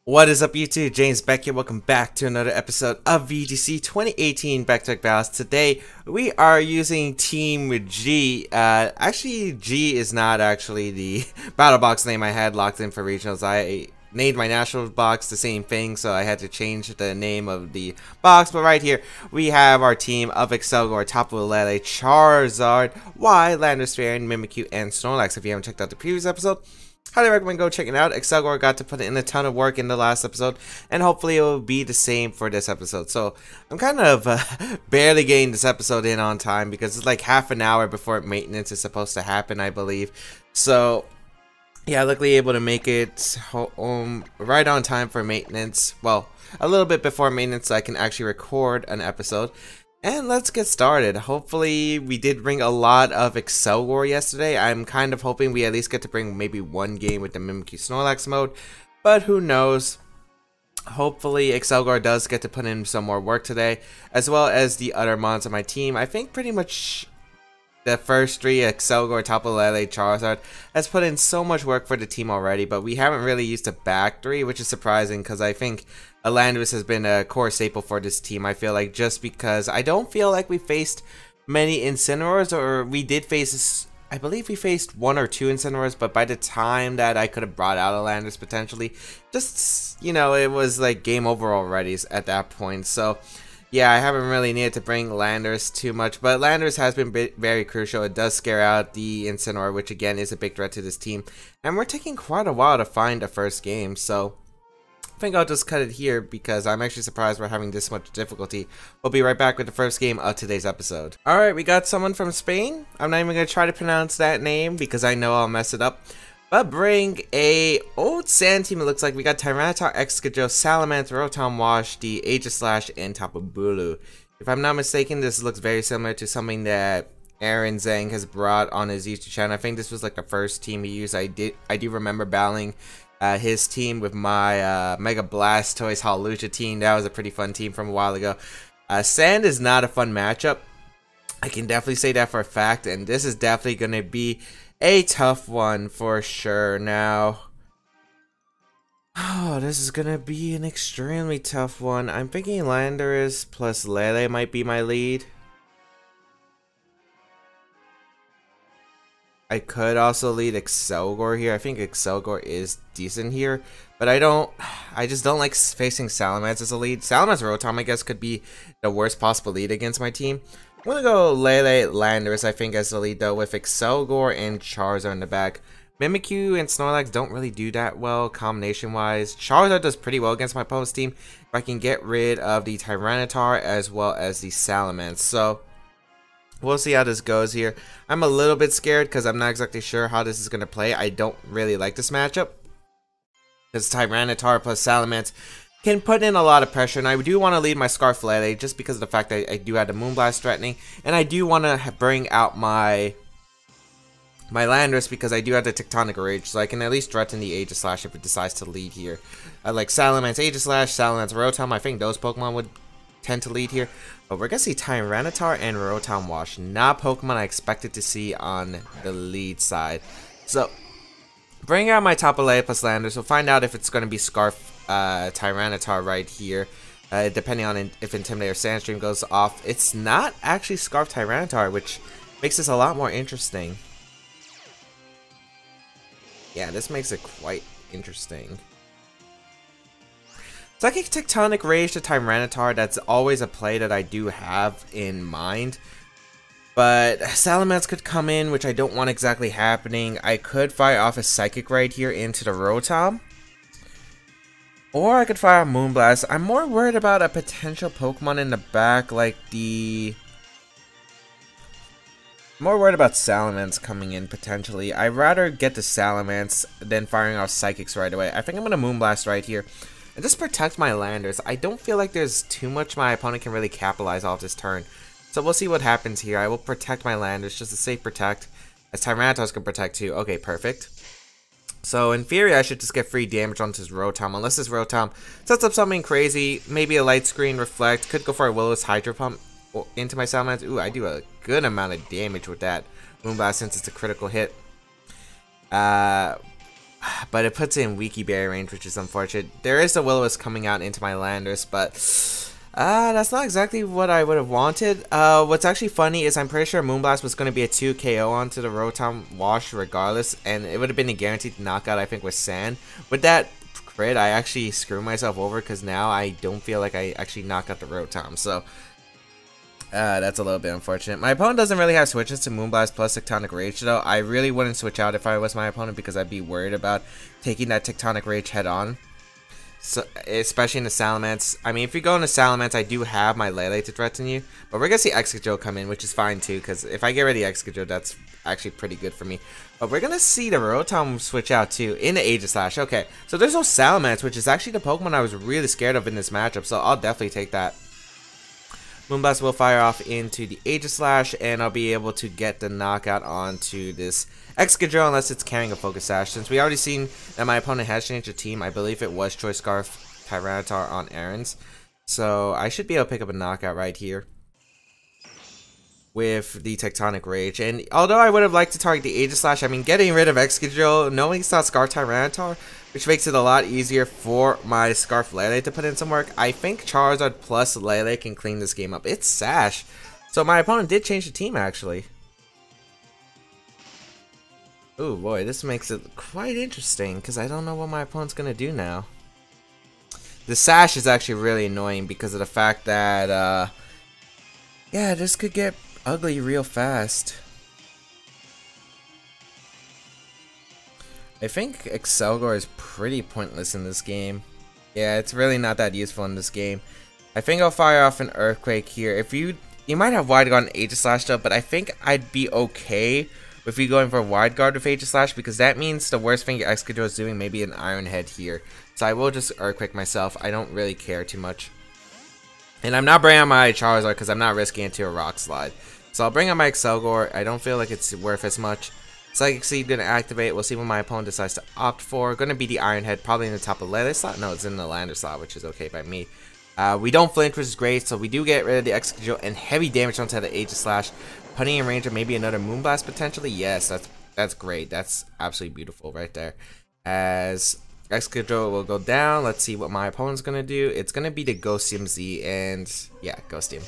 What is up YouTube, James Baek here. Welcome back to another episode of VGC 2018 Baek Battles. Today we are using Team G. Actually G is not actually the battle box name I had locked in for regionals. I named my national box the same thing, so I had to change the name of the box. But right here we have our team of Accelgor, Tapu, Lele, Charizard-Y, Landorus, Mimikyu, and Snorlax. If you haven't checked out the previous episode, highly recommend go checking out. Accelgor got to put in a ton of work in the last episode, and hopefully it will be the same for this episode. So I'm kind of barely getting this episode in on time because it's like half an hour before maintenance is supposed to happen, I believe. So yeah, luckily able to make it home right on time for maintenance. Well, a little bit before maintenance so I can actually record an episode. And let's get started. Hopefully we did bring a lot of Accelgor yesterday. I'm kind of hoping we at least get to bring maybe one game with the Mimikyu Snorlax mode, but who knows. Hopefully Accelgor does get to put in some more work today, as well as the other mons on my team. I think pretty much the first three, Accelgor, Tapu, Lele, Charizard, has put in so much work for the team already, but we haven't really used the back three, which is surprising because I think Landorus has been a core staple for this team. I feel like just because I don't feel like we faced many Incineroars, or we did face, I believe we faced one or two Incineroars, but by the time that I could have brought out a Landorus potentially, just, you know, it was like game over already at that point. So yeah, I haven't really needed to bring Landorus too much, but Landorus has been very crucial. It does scare out the Incineroar, which again is a big threat to this team, and we're taking quite a while to find a first game, so I think I'll just cut it here because I'm actually surprised we're having this much difficulty. We'll be right back with the first game of today's episode. Alright, we got someone from Spain. I'm not even going to try to pronounce that name because I know I'll mess it up. But bring a old sand team. It looks like we got Tyranitar, Excadrill, Salamence, Rotom Wash, the Aegislash, and Tapu Bulu. If I'm not mistaken, this looks very similar to something that Aaron Zhang has brought on his YouTube channel. I think this was like the first team he used. I do remember battling his team with my Mega Blastoise Hawlucha team. That was a pretty fun team from a while ago. Sand is not a fun matchup. I can definitely say that for a fact, and this is definitely going to be a tough one for sure. Now, oh, this is going to be an extremely tough one. I'm thinking Landorus plus Lele might be my lead. I could also lead Accelgor here. I think Accelgor is decent here, but I just don't like facing Salamence as a lead. Salamence Rotom, I guess, could be the worst possible lead against my team. I'm gonna go Lele Landorus, I think, as the lead though, with Accelgor and Charizard in the back. Mimikyu and Snorlax don't really do that well combination wise. Charizard does pretty well against my opponent's team if I can get rid of the Tyranitar as well as the Salamence. So we'll see how this goes here. I'm a little bit scared because I'm not exactly sure how this is going to play. I don't really like this matchup because Tyranitar plus Salamence can put in a lot of pressure, and I do want to lead my Scarf Lele just because of the fact that I do have the Moonblast threatening, and I do want to bring out my Landorus because I do have the Tectonic Rage, so I can at least threaten the Aegislash if it decides to lead here. I like Salamence Aegislash, Salamence Rotom. I think those Pokemon would tend to lead here, but we're gonna see Tyranitar and Rotom Wash, not Pokemon I expected to see on the lead side. So bring out my Tapu Lele plus Landorus. We'll find out if it's gonna be Scarf Tyranitar right here, depending on if Intimidate or Sandstream goes off. It's not actually Scarf Tyranitar, which makes this a lot more interesting. Yeah, this makes it quite interesting. Psychic Tectonic Rage to Tyranitar, that's always a play that I do have in mind. But Salamence could come in, which I don't want exactly happening. I could fire off a Psychic right here into the Rotom, or I could fire a Moonblast. I'm more worried about a potential Pokemon in the back, like the... more worried about Salamence coming in potentially. I'd rather get the Salamence than firing off Psychics right away. I think I'm going to Moonblast right here and just protect my Landorus. I don't feel like there's too much my opponent can really capitalize off this turn. So we'll see what happens here. I will protect my Landorus, just a safe protect, as Tyranitar's can protect too. Okay, perfect. So in theory, I should just get free damage onto his Rotom, unless this Rotom sets up something crazy. Maybe a Light Screen, Reflect. Could go for a Willow's Hydro Pump into my Salamence. Ooh, I do a good amount of damage with that Moonblast since it's a critical hit. but it puts it in Weaky Berry range, which is unfortunate. There is the Will-O-Wisp coming out into my Landers, but that's not exactly what I would have wanted. What's actually funny is I'm pretty sure Moonblast was going to be a 2 KO onto the Rotom Wash regardless, and it would have been a guaranteed knockout, I think, with Sand. With that crit, I actually screwed myself over because now I don't feel like I actually knock out the Rotom, so that's a little bit unfortunate. My opponent doesn't really have switches to Moonblast plus Tectonic Rage though. I really wouldn't switch out if I was my opponent because I'd be worried about taking that Tectonic Rage head on. So, especially in the Salamence. I mean, if you go into Salamence, I do have my Lele to threaten you. But we're going to see Excadrill come in, which is fine too. Because if I get rid of Excadrill, that's actually pretty good for me. But we're going to see the Rotom switch out too in the Aegislash. Okay, so there's no Salamence, which is actually the Pokemon I was really scared of in this matchup. So I'll definitely take that. Moonblast will fire off into the Aegislash, and I'll be able to get the knockout onto this Excadrill unless it's carrying a Focus Sash. Since we already seen that my opponent has changed the team, I believe it was Choice Scarf Tyranitar on Aaron's. So I should be able to pick up a knockout right here with the Tectonic Rage. And although I would have liked to target the Aegislash, I mean, getting rid of Excadrill, knowing it's not Scarf Tyranitar, which makes it a lot easier for my Scarf Lele to put in some work, I think Charizard plus Lele can clean this game up. It's Sash. So my opponent did change the team, actually. Oh boy, this makes it quite interesting, because I don't know what my opponent's going to do now. The Sash is actually really annoying because of the fact that, yeah, this could get ugly real fast. I think Accelgor is pretty pointless in this game. Yeah, it's really not that useful in this game. I think I'll fire off an Earthquake here. If you might have Wide Guard and Aegislash though, but I think I'd be okay with you going for Wide Guard with Aegislash because that means the worst thing your Excadrill is doing may be an Iron Head here. So I will just Earthquake myself. I don't really care too much. And I'm not bringing out my Charizard because I'm not risking it to a Rock Slide. So I'll bring out my Accelgor. I don't feel like it's worth as much. Psychic Seed gonna activate. We'll see what my opponent decides to opt for. Gonna be the Iron Head, probably in the top of Lele slot. No, it's in the Lander slot, which is okay by me. We don't flinch, which is great. So we do get rid of the Excadrill and heavy damage onto the Aegislash, putting in range of maybe another Moonblast potentially. Yes, that's great. That's absolutely beautiful right there. As Excadrill will go down. Let's see what my opponent's gonna do. It's gonna be the Ghostium Z, and yeah, Ghostium.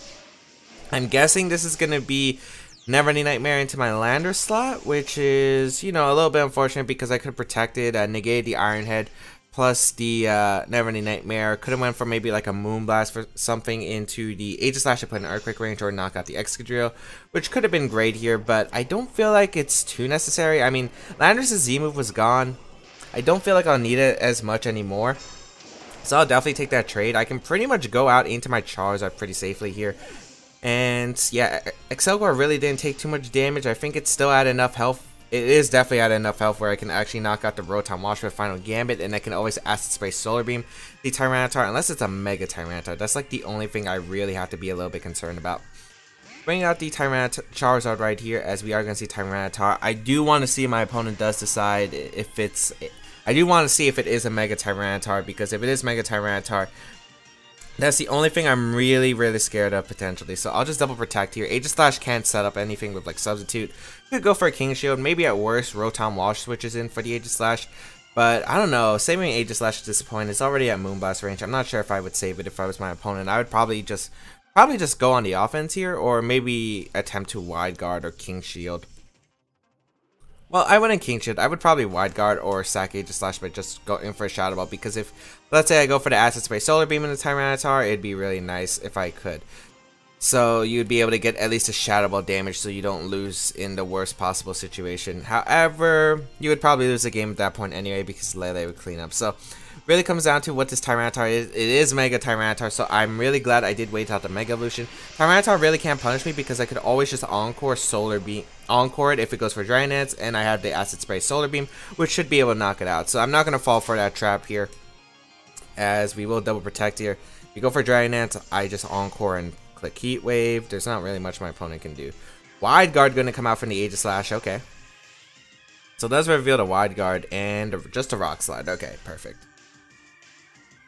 I'm guessing this is gonna be Never-Ending Nightmare into my Lander slot, which is, you know, a little bit unfortunate because I could have protected, negated the Iron Head, plus the Never-Ending Nightmare. Could have went for maybe like a Moonblast for something into the Aegislash to put an Earthquake range or knock out the Excadrill, which could have been great here, but I don't feel like it's too necessary. I mean, Lander's Z move was gone. I don't feel like I'll need it as much anymore. So I'll definitely take that trade. I can pretty much go out into my Charizard pretty safely here. And yeah, Accelgor really didn't take too much damage. I think it's still at enough health. It is definitely at enough health where I can actually knock out the Rotom Wash with Final Gambit, and I can always Acid Spray Solar Beam the Tyranitar, unless it's a Mega Tyranitar. That's like the only thing I really have to be a little bit concerned about. Bring out the Charizard right here, as we are going to see Tyranitar. I do want to see if my opponent does decide if it's... I do want to see if it is a Mega Tyranitar, because if it is Mega Tyranitar, that's the only thing I'm really scared of potentially. So I'll just double protect here. Aegislash can't set up anything with like Substitute. Could go for a King Shield. Maybe at worst Rotom Wash switches in for the Aegislash. But I don't know. Saving Aegislash is disappointing. It's already at Moonblast range. I'm not sure if I would save it if I was my opponent. I would probably just go on the offense here, or maybe attempt to Wide Guard or King Shield. Well, I wouldn't King Shield. I would probably Wide Guard or sack Aegislash, but just go in for a Shadow Ball, because if, let's say I go for the Acid Spray Solar Beam in the Tyranitar, it'd be really nice if I could. So you'd be able to get at least a Shadow Ball damage so you don't lose in the worst possible situation. However, you would probably lose the game at that point anyway, because Lele would clean up. So really comes down to what this Tyranitar is. It is Mega Tyranitar, so I'm really glad I did wait out the Mega Evolution. Tyranitar really can't punish me because I could always just Encore Solar Beam, Encore it if it goes for Dragon Dance, and I have the Acid Spray Solar Beam, which should be able to knock it out. So I'm not going to fall for that trap here, as we will double protect here. If you go for Dragon Dance, I just Encore and click Heat Wave. There's not really much my opponent can do. Wide Guard going to come out from the Aegislash. Okay. So that's reveal the Wide Guard and just a Rock Slide. Okay, perfect.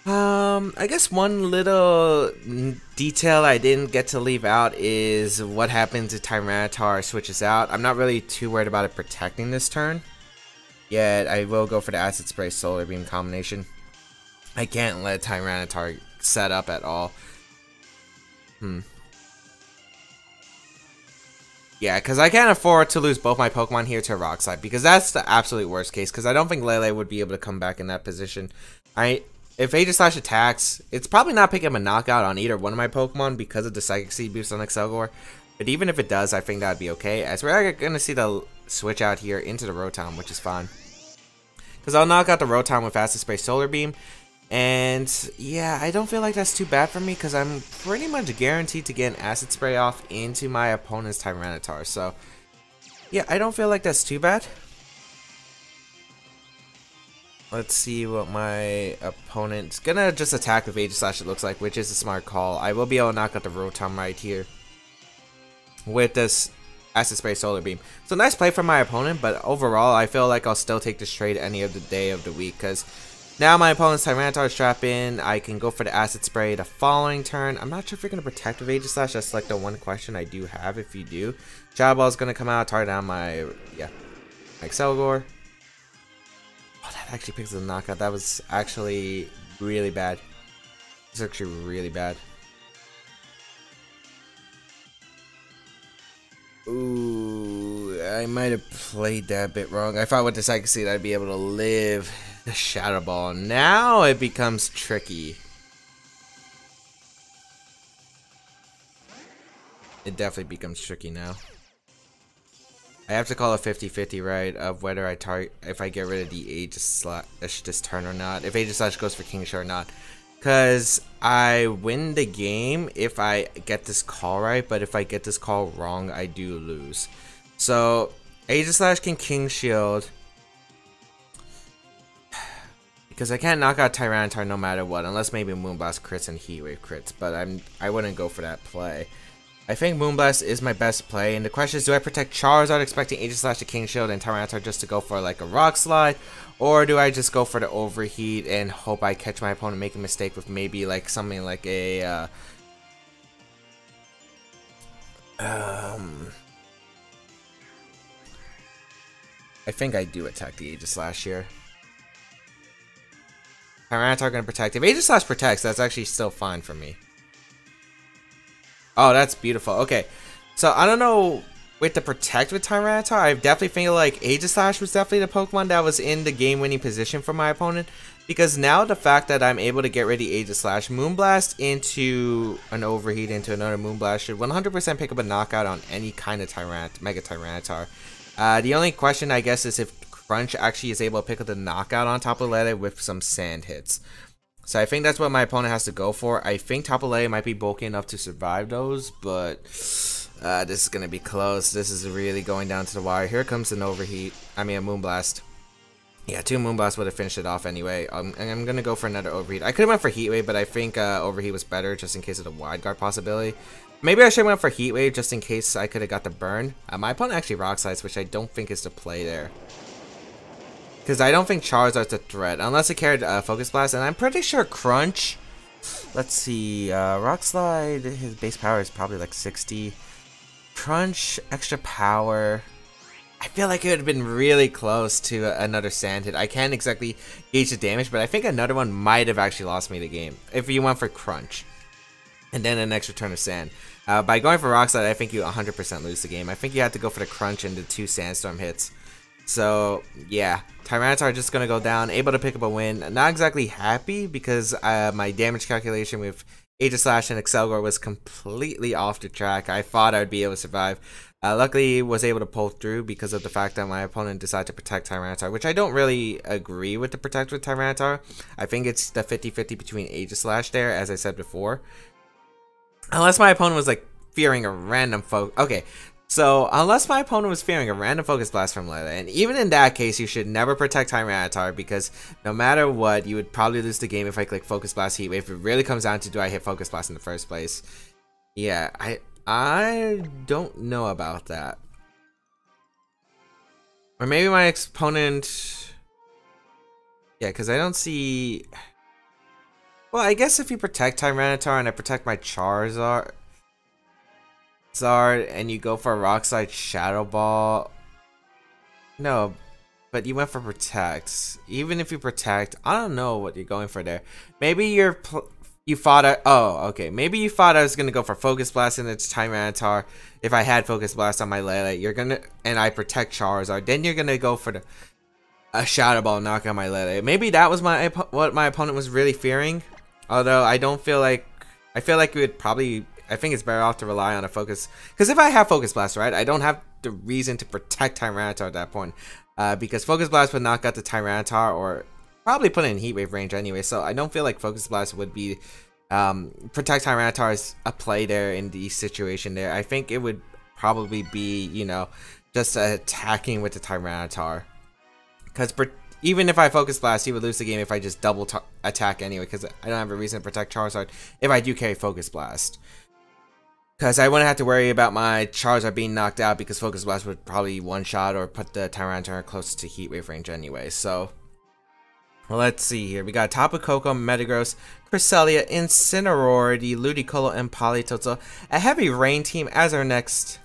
I guess one little detail I didn't get to leave out is what happens if Tyranitar switches out. I'm not really too worried about it protecting this turn, Yet I will go for the Acid Spray Solar Beam combination. I can't let Tyranitar set up at all. Yeah, because I can't afford to lose both my Pokemon here to Rock Slide, because that's the absolute worst case, because I don't think Lele would be able to come back in that position. If Aegislash attacks, it's probably not picking up a knockout on either one of my Pokemon because of the Psychic Seed boost on Accelgor. But even if it does, I think that would be okay, as we're going to see the switch out here into the Rotom, which is fine. Because I'll knock out the Rotom with Acid Spray Solar Beam. And yeah, I don't feel like that's too bad for me because I'm pretty much guaranteed to get an Acid Spray off into my opponent's Tyranitar. So yeah, I don't feel like that's too bad. Let's see what my opponent's gonna just attack with Aegislash, it looks like, which is a smart call. I will be able to knock out the Rotom right here with this Acid Spray Solar Beam. So nice play from my opponent, but overall I feel like I'll still take this trade any of the day of the week because now my opponent's Tyranitar is trapped in. I can go for the Acid Spray the following turn. I'm not sure if you're going to protect with Aegislash. That's like the one question I do have if you do. Shadow Ball is going to come out, target down my Accelgor. Oh, that actually picks the knockout. That was actually really bad. It's actually really bad. Ooh, I might have played that a bit wrong. I thought with the Psychic Seed I'd be able to live the Shadow Ball. Now it becomes tricky. It definitely becomes tricky now. I have to call a 50-50, right, of whether I target if I get rid of the Aegislash this turn or not. If Aegislash goes for King or not. Because I win the game if I get this call right, but if I get this call wrong, I do lose. So Aegislash can King Shield. Because I can't knock out Tyranitar no matter what, unless maybe Moonblast crits and Heat Wave crits, but I wouldn't go for that play. I think Moonblast is my best play, and the question is, do I protect Charizard expecting Aegislash to King Shield and Tyranitar just to go for like a Rock Slide, or do I just go for the Overheat and hope I catch my opponent make a mistake with maybe like something like a I think I do attack the Aegislash here. Tyranitar gonna protect. If Aegislash protects, that's actually still fine for me. Oh, that's beautiful. Okay, so I don't know with the protect with Tyranitar. I definitely feel like Aegislash was definitely the Pokemon that was in the game-winning position for my opponent, because now the fact that I'm able to get rid of Aegislash, Moonblast into an Overheat into another Moonblast should 100% pick up a knockout on any kind of Mega Tyranitar. The only question I guess is if Crunch actually is able to pick up the knockout on Tapu Lele with some sand hits. So I think that's what my opponent has to go for. I think Tapu Lele might be bulky enough to survive those, but this is going to be close. This is really going down to the wire. Here comes an Overheat. I mean a Moonblast. Yeah, 2 Moonblasts would have finished it off anyway. And I'm going to go for another Overheat. I could have went for Heat Wave, but I think Overheat was better just in case of the Wide Guard possibility. Maybe I should have went for Heat Wave just in case I could have got the burn. My opponent actually Rock Slides, which I don't think is the play there. Because I don't think Charizard's a threat, unless it carried Focus Blast, and I'm pretty sure Crunch. Let's see, Rock Slide, his base power is probably like 60. Crunch, extra power. I feel like it would have been really close to another Sand hit. I can't exactly gauge the damage, but I think another one might have actually lost me the game if you went for Crunch. And then an extra turn of Sand. By going for Rock Slide, I think you 100% lose the game. I think you have to go for the Crunch and the 2 Sandstorm hits. So yeah, Tyranitar just gonna go down, able to pick up a win. Not exactly happy because my damage calculation with Aegislash and Accelgor was completely off the track. I thought I would be able to survive. Luckily, was able to pull through because of the fact that my opponent decided to protect Tyranitar, which I don't really agree with the protect with Tyranitar. I think it's the 50-50 between Aegislash there, as I said before. Unless my opponent was like fearing a random okay. So, unless my opponent was fearing a random Focus Blast from Lele, and even in that case, you should never protect Tyranitar, because no matter what, you would probably lose the game if I click Focus Blast Heat Wave. If it really comes down to do I hit Focus Blast in the first place. Yeah, I don't know about that. Or maybe my opponent... Yeah, because I don't see... Well, I guess if you protect Tyranitar and I protect my Charizard... and you go for a Rock Slide Shadow Ball. No, but you went for protect. Even if you protect, I don't know what you're going for there. Maybe you thought okay. Maybe you thought I was gonna go for Focus Blast and it's Tyranitar. If I had Focus Blast on my Lele, and I protect Charizard, then you're gonna go for a Shadow Ball knock on my Lele. Maybe that was what my opponent was really fearing. Although I feel like we would probably. I think it's better off to rely on a Focus, because if I have Focus Blast, right, I don't have the reason to protect Tyranitar at that point, because Focus Blast would knock out the Tyranitar or probably put it in Heat Wave range anyway. So I don't feel like Focus Blast would be protect Tyranitar is a play there in the situation there. I think it would probably be, you know, just attacking with the Tyranitar, because even if I Focus Blast, he would lose the game if I just double attack anyway, because I don't have a reason to protect Charizard if I do carry Focus Blast. Because I wouldn't have to worry about my Charizard being knocked out, because Focus Blast would probably one-shot or put the Tyranitar close to Heat Wave range anyway. So, well, let's see here. We got Tapu Koko, Metagross, Cresselia, Incineroar, the Ludicolo, and Politoed. So, a heavy rain team as our next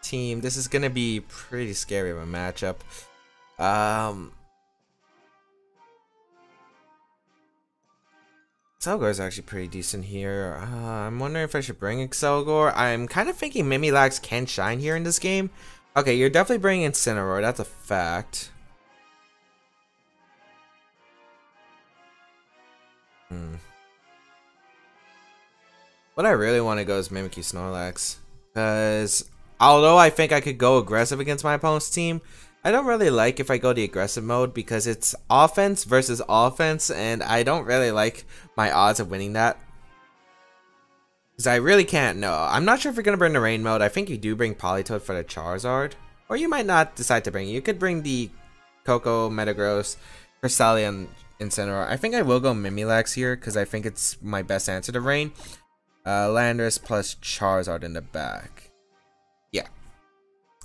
team. This is going to be pretty scary of a matchup. Accelgor is actually pretty decent here. I'm wondering if I should bring Accelgor. I'm kind of thinking Mimilax can shine here in this game. Okay, you're definitely bringing Incineroar. That's a fact. What I really want to go is Mimikyu Snorlax. Because although I think I could go aggressive against my opponent's team, I don't really like if I go the aggressive mode, because it's offense versus offense, and I don't really like my odds of winning that. Because I really can't know. I'm not sure if you're going to bring the rain mode. I think you do bring Politoed for the Charizard. Or you might not decide to bring it. You could bring the Koko, Metagross, Cresselia, and Incineroar. I think I will go Mimilax here, because I think it's my best answer to rain. Landorus plus Charizard in the back. Yeah.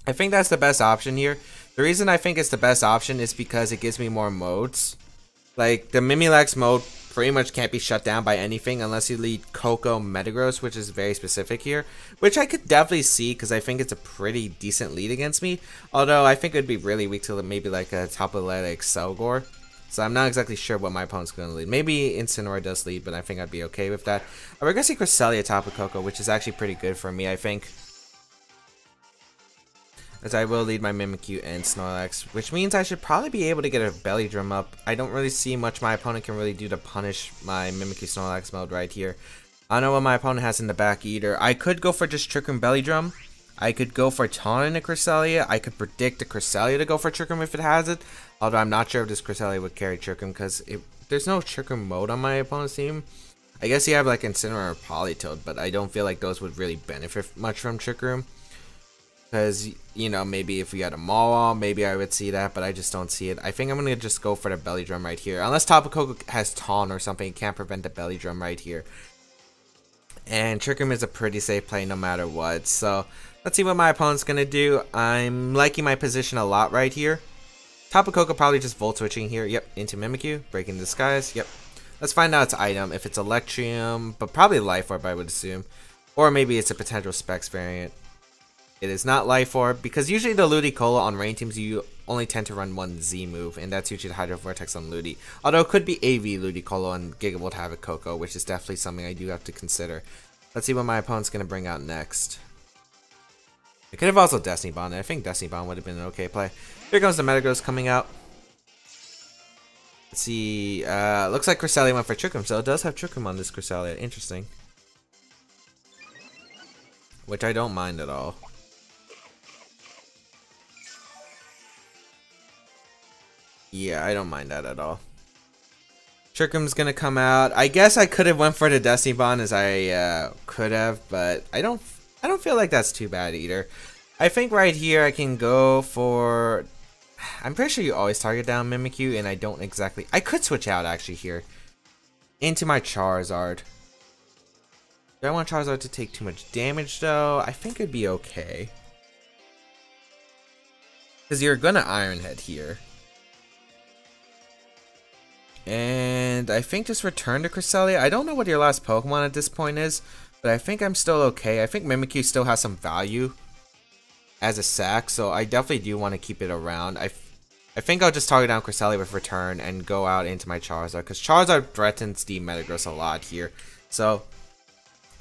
I think that's the best option here. The reason I think it's the best option is because it gives me more modes. Like, the Mimilax mode pretty much can't be shut down by anything unless you lead Koko Metagross, which is very specific here. Which I could definitely see, because I think it's a pretty decent lead against me. Although, I think it would be really weak to maybe like a Tapu Lele Accelgor. So I'm not exactly sure what my opponent's going to lead. Maybe Incineroar does lead, but I think I'd be okay with that. We're going to see Cresselia Tapu Koko, which is actually pretty good for me, I think. As I will lead my Mimikyu and Snorlax, which means I should probably be able to get a Belly Drum up. I don't really see much my opponent can really do to punish my Mimikyu Snorlax mode right here. I don't know what my opponent has in the back either. I could go for just Trick Room Belly Drum. I could go for taunting a Cresselia. I could predict a Cresselia to go for Trick Room if it has it. Although I'm not sure if this Cresselia would carry Trick Room, because there's no Trick Room mode on my opponent's team. I guess you have like Incineroar or Politoed, but I don't feel like those would really benefit much from Trick Room. Because, you know, maybe if we had a Mawile, maybe I would see that, but I just don't see it. I think I'm going to just go for the Belly Drum right here. Unless Tapu Koko has Taunt or something, it can't prevent the Belly Drum right here. And Trick Room is a pretty safe play no matter what. So, let's see what my opponent's going to do. I'm liking my position a lot right here. Tapu Koko probably just Volt Switching here. Yep, into Mimikyu, Breaking Disguise. Yep. Let's find out its item. If it's Electrium, but probably Life Orb, I would assume. Or maybe it's a potential Specs variant. It is not Life Orb, because usually the Ludicolo on rain teams, you only tend to run one Z move, and that's usually the Hydro Vortex on Ludi. Although it could be AV Ludicolo and Gigavolt Havoc Koko, which is definitely something I do have to consider. Let's see what my opponent's going to bring out next. It could have also Destiny Bond. I think Destiny Bond would have been an okay play. Here comes the Metagross coming out. Let's see. Looks like Cresselia went for Trick Room, so it does have Trick Room on this Cresselia. Interesting. Which I don't mind at all. Yeah, I don't mind that at all. Trick Room's gonna come out. I guess I could have went for the Destiny Bond as I could have, but I don't feel like that's too bad either. I think right here I can go for. I'm pretty sure you always target down Mimikyu, and I don't exactly. I could switch out actually here into my Charizard. Do I want Charizard to take too much damage though? I think it'd be okay. Because you're gonna Iron Head here. And I think just return to Cresselia. I don't know what your last Pokemon at this point is, but I think I'm still okay. I think Mimikyu still has some value as a sack, so I definitely do want to keep it around. I I think I'll just target down Cresselia with Return and go out into my Charizard, because Charizard threatens the Metagross a lot here. So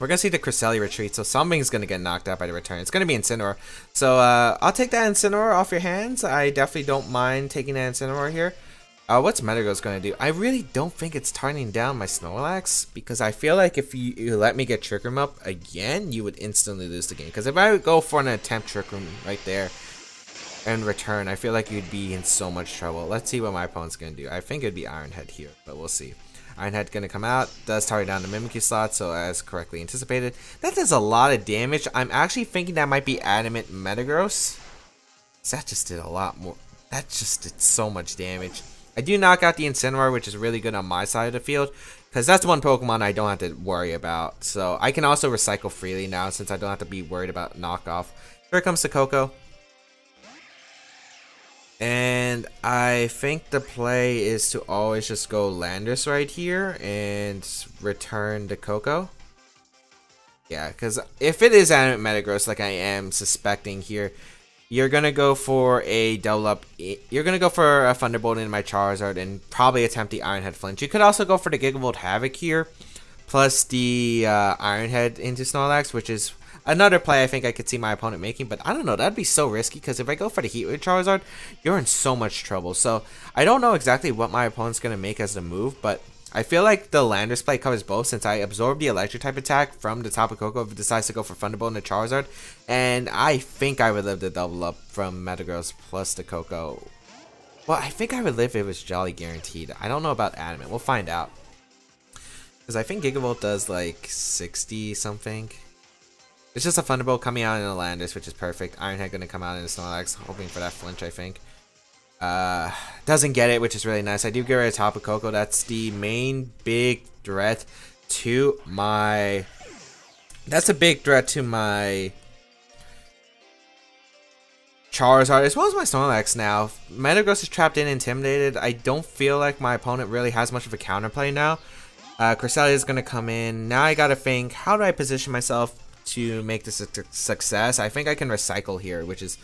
we're going to see the Cresselia retreat, so something's going to get knocked out by the Return. It's going to be Incineroar. So I'll take that Incineroar off your hands. I definitely don't mind taking that Incineroar here. What's Metagross going to do? I really don't think it's turning down my Snorlax, because I feel like if you let me get Trick Room up again, you would instantly lose the game. Because if I would go for an attempt Trick Room right there and Return, I feel like you'd be in so much trouble. Let's see what my opponent's going to do. I think it'd be Iron Head here, but we'll see. Iron Head going to come out, does target down the Mimikyu slot, so as correctly anticipated. That does a lot of damage. I'm actually thinking that might be Adamant Metagross. That just did a lot more. That just did so much damage. I do knock out the Incineroar, which is really good on my side of the field, because that's one Pokemon I don't have to worry about. So I can also recycle freely now, since I don't have to be worried about knockoff. Here comes the Coco. And I think the play is to always just go Landorus right here and return the Coco. Yeah, because if it is Adamant Metagross, like I am suspecting here, you're going to go for a double up. You're going to go for a Thunderbolt into my Charizard and probably attempt the Iron Head flinch. You could also go for the Gigavolt Havoc here, plus the Iron Head into Snorlax, which is another play I think I could see my opponent making. But I don't know, that'd be so risky, because if I go for the Heat with Charizard, you're in so much trouble. So I don't know exactly what my opponent's going to make as the move, but I feel like the Landorus play covers both, since I absorb the electric type attack from the Tapu Koko if it decides to go for Thunderbolt and the Charizard. And I think I would live the double up from Metagross plus the Koko. Well, I think I would live if it was Jolly guaranteed. I don't know about Adamant. We'll find out. Because I think Gigavolt does like 60 something. It's just a Thunderbolt coming out in a Landorus, which is perfect. Iron Head going to come out in a Snorlax, hoping for that flinch, I think. Doesn't get it, which is really nice. I do get rid of Tapu Koko. That's the main big threat to my... That's a big threat to my Charizard, as well as my Snorlax now. Metagross is trapped in, intimidated. I don't feel like my opponent really has much of a counterplay now. Cresselia is going to come in. Now I got to think, how do I position myself to make this a success? I think I can recycle here, which is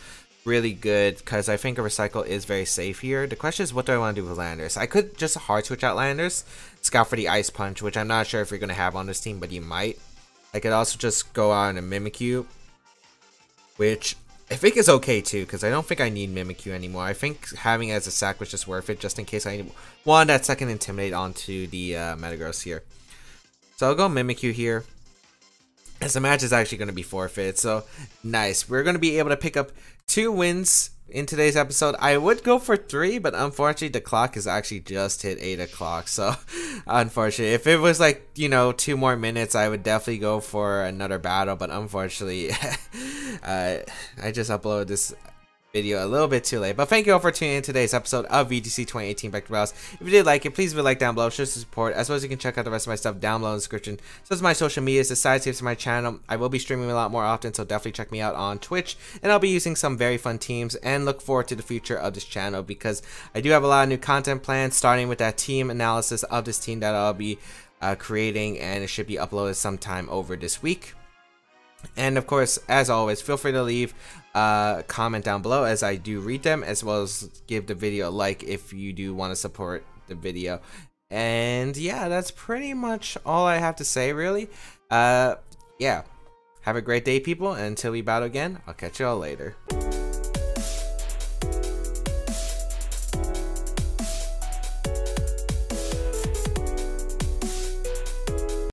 really good, because I think a recycle is very safe here. The question is, what do I want to do with Landorus? I could just hard switch out Landorus, scout for the Ice Punch, which I'm not sure if you're going to have on this team, but you might. I could also just go out and Mimikyu, which I think is okay too, because I don't think I need Mimikyu anymore. I think having it as a sack was just worth it, just in case I want that second Intimidate onto the Metagross here. So I'll go Mimikyu here, as the match is actually going to be forfeit. So nice. We're going to be able to pick up 2 wins in today's episode. I would go for 3, but unfortunately the clock has actually just hit 8 o'clock. So unfortunately, if it was like, you know, 2 more minutes, I would definitely go for another battle. But unfortunately, I just uploaded this video a little bit too late. But thank you all for tuning in today's episode of VGC 2018 Baek Battles. If you did like it, please leave a like down below, show some support, as well as you can check out the rest of my stuff down below in the description. So as my social medias, the side tips to my channel. I will be streaming a lot more often, so definitely check me out on Twitch, and I'll be using some very fun teams, and look forward to the future of this channel, because I do have a lot of new content planned, starting with that team analysis of this team that I'll be creating, and it should be uploaded sometime over this week. And of course, as always, feel free to leave a comment down below, as I do read them, as well as give the video a like if you do want to support the video. And yeah, that's pretty much all I have to say, really. Yeah, have a great day, people, and until we battle again, I'll catch you all later.